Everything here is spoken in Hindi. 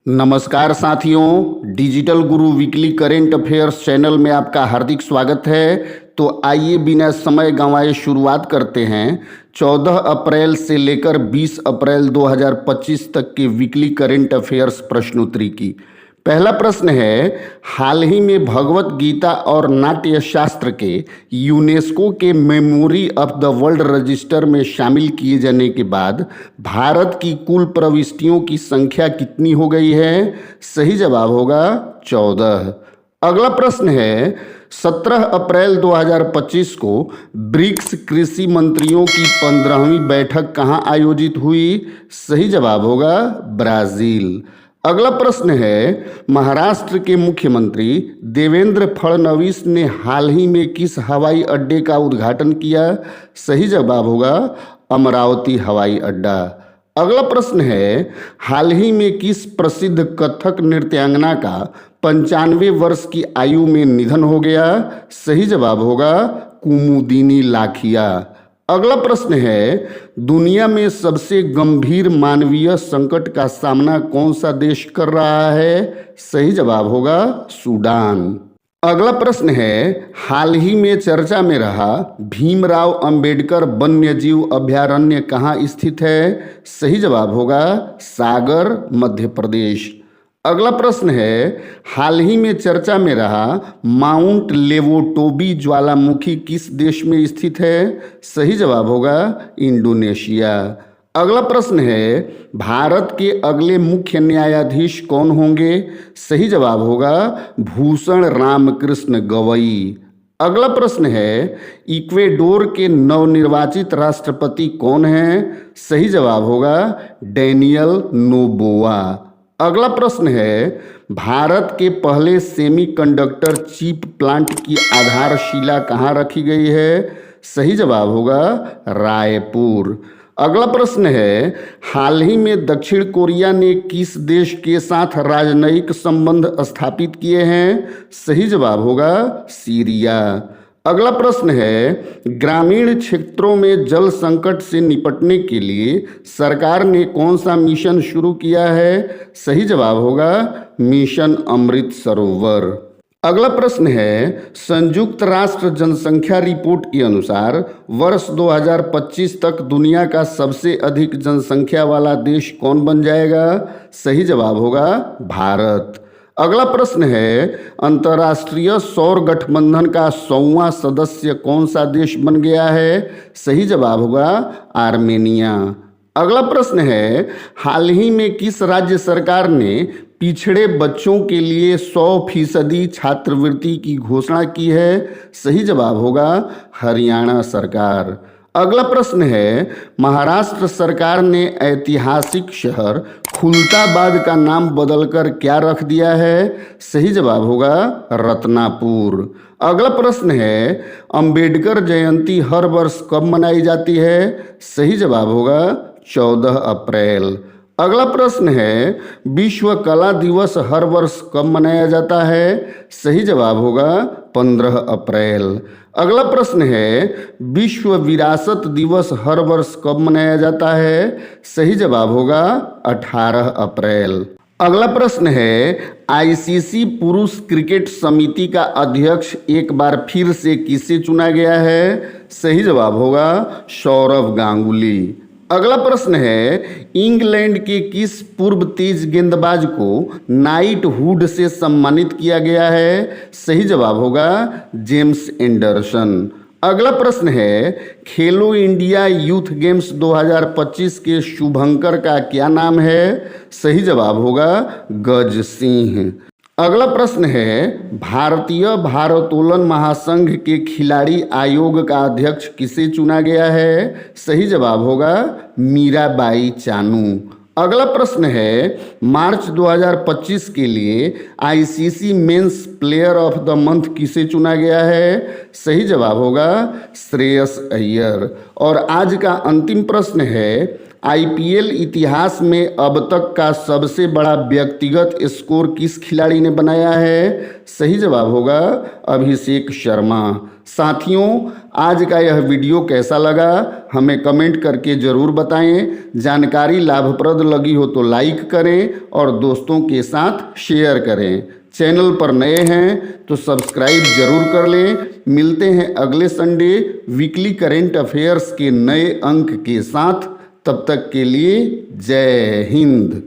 नमस्कार साथियों, डिजिटल गुरु वीकली करेंट अफेयर्स चैनल में आपका हार्दिक स्वागत है। तो आइए बिना समय गंवाए शुरुआत करते हैं 14 अप्रैल से लेकर 20 अप्रैल 2025 तक के वीकली करेंट अफेयर्स प्रश्नोत्तरी की। पहला प्रश्न है, हाल ही में भगवत गीता और नाट्य शास्त्र के यूनेस्को के memory of the world register में शामिल किए जाने के बाद भारत की कुल प्रविष्टियों की संख्या कितनी हो गई है? सही जवाब होगा 14। अगला प्रश्न है, 17 अप्रैल 2025 को ब्रिक्स कृषि मंत्रियों की 15वीं बैठक कहां आयोजित हुई? सही जवाब होगा ब्राजील। अगला प्रश्न है, महाराष्ट्र के मुख्यमंत्री देवेंद्र फडणवीस ने हाल ही में किस हवाई अड्डे का उद्घाटन किया? सही जवाब होगा अमरावती हवाई अड्डा। अगला प्रश्न है, हाल ही में किस प्रसिद्ध कथक नृत्यांगना का 95 वर्ष की आयु में निधन हो गया? सही जवाब होगा कुमुदिनी लाखिया। अगला प्रश्न है, दुनिया में सबसे गंभीर मानवीय संकट का सामना कौन सा देश कर रहा है? सही जवाब होगा सूडान। अगला प्रश्न है, हाल ही में चर्चा में रहा भीमराव अंबेडकर वन्यजीव अभयारण्य कहाँ स्थित है? सही जवाब होगा सागर, मध्य प्रदेश। अगला प्रश्न है, हाल ही में चर्चा में रहा माउंट लेवोटोबी ज्वालामुखी किस देश में स्थित है? सही जवाब होगा इंडोनेशिया। अगला प्रश्न है, भारत के अगले मुख्य न्यायाधीश कौन होंगे? सही जवाब होगा भूषण रामकृष्ण गवई। अगला प्रश्न है, इक्वेडोर के नवनिर्वाचित राष्ट्रपति कौन हैं? सही जवाब होगा डैनियल नोबोआ। अगला प्रश्न है, भारत के पहले सेमीकंडक्टर चिप प्लांट की आधारशिला कहाँ रखी गई है? सही जवाब होगा रायपुर। अगला प्रश्न है, हाल ही में दक्षिण कोरिया ने किस देश के साथ राजनयिक संबंध स्थापित किए हैं? सही जवाब होगा सीरिया। अगला प्रश्न है, ग्रामीण क्षेत्रों में जल संकट से निपटने के लिए सरकार ने कौन सा मिशन शुरू किया है? सही जवाब होगा मिशन अमृत सरोवर। अगला प्रश्न है, संयुक्त राष्ट्र जनसंख्या रिपोर्ट के अनुसार वर्ष 2025 तक दुनिया का सबसे अधिक जनसंख्या वाला देश कौन बन जाएगा? सही जवाब होगा भारत। अगला प्रश्न है, अंतर्राष्ट्रीय सौर गठबंधन का 100वां सदस्य कौन सा देश बन गया है? सही जवाब होगा आर्मेनिया। अगला प्रश्न है, हाल ही में किस राज्य सरकार ने पिछड़े बच्चों के लिए 100% छात्रवृत्ति की घोषणा की है? सही जवाब होगा हरियाणा सरकार। अगला प्रश्न है, महाराष्ट्र सरकार ने ऐतिहासिक शहर खुलताबाद का नाम बदलकर क्या रख दिया है? सही जवाब होगा रत्नापुर। अगला प्रश्न है, अंबेडकर जयंती हर वर्ष कब मनाई जाती है? सही जवाब होगा 14 अप्रैल। अगला प्रश्न है, विश्व कला दिवस हर वर्ष कब मनाया जाता है? सही जवाब होगा 15 अप्रैल। अगला प्रश्न है, विश्व विरासत दिवस हर वर्ष कब मनाया जाता है? सही जवाब होगा 18 अप्रैल। अगला प्रश्न है, आईसीसी पुरुष क्रिकेट समिति का अध्यक्ष एक बार फिर से किसे चुना गया है? सही जवाब होगा सौरव गांगुली। अगला प्रश्न है, इंग्लैंड के किस पूर्व तेज गेंदबाज को नाइटहुड से सम्मानित किया गया है? सही जवाब होगा जेम्स एंडरसन। अगला प्रश्न है, खेलो इंडिया यूथ गेम्स 2025 के शुभंकर का क्या नाम है? सही जवाब होगा गज सिंह। अगला प्रश्न है, भारतीय भारोत्तोलन महासंघ के खिलाड़ी आयोग का अध्यक्ष किसे चुना गया है? सही जवाब होगा मीराबाई चानू। अगला प्रश्न है, मार्च 2025 के लिए ICC men's player of the month किसे चुना गया है? सही जवाब होगा श्रेयस अय्यर। और आज का अंतिम प्रश्न है, आईपीएल इतिहास में अब तक का सबसे बड़ा व्यक्तिगत स्कोर किस खिलाड़ी ने बनाया है? सही जवाब होगा अभिषेक शर्मा। साथियों, आज का यह वीडियो कैसा लगा हमें कमेंट करके ज़रूर बताएं। जानकारी लाभप्रद लगी हो तो लाइक करें और दोस्तों के साथ शेयर करें। चैनल पर नए हैं तो सब्सक्राइब जरूर कर लें। मिलते हैं अगले संडे वीकली करेंट अफेयर्स के नए अंक के साथ। तब तक के लिए जय हिंद।